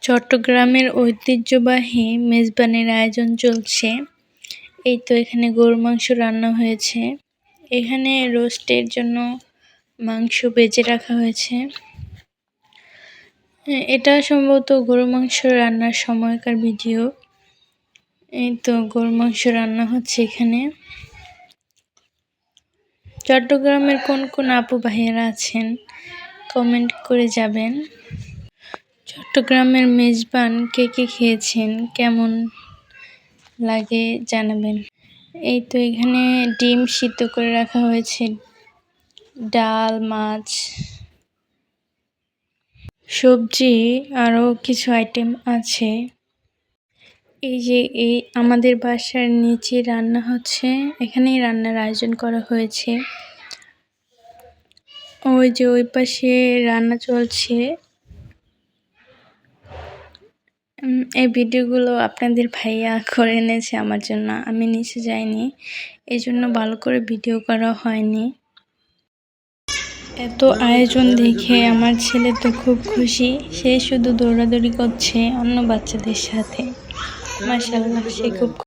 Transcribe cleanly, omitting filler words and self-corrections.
চট্টগ্রামের ঐতিহ্যবাহী মেজবানির আয়োজন চলছে। এই তো এখানে গরুর মাংস রান্না হয়েছে। এখানে রোস্টের জন্য মাংস বেজে রাখা হয়েছে। এটা সম্ভবত গরুর মাংস রান্নার সময়কার ভিডিও। এই তো গরুর মাংস রান্না হচ্ছে এখানে। চট্টগ্রামের কোন কোন আপু ভাইয়ারা আছেন কমেন্ট করে যাবেন। চট্টগ্রামের মেজবান কে কে খেয়েছেন, কেমন লাগে জানাবেন। এই তো এখানে ডিম সিদ্ধ করে রাখা হয়েছে, ডাল, মাছ, সবজি, আরও কিছু আইটেম আছে। এই যে আমাদের বাসার নিচে রান্না হচ্ছে, এখানেই রান্নার আয়োজন করা হয়েছে। ওই যে ওই পাশে রান্না চলছে। এই ভিডিওগুলো আপনাদের ভাইয়া করে এনেছে আমার জন্য, আমি নিচে যাইনি, এই জন্য ভালো করে ভিডিও করা হয়নি। এত আয়োজন দেখে আমার ছেলে তো খুব খুশি, সে শুধু দৌড়াদৌড়ি করছে অন্য বাচ্চাদের সাথে। মাশাআল্লাহ, সে খুব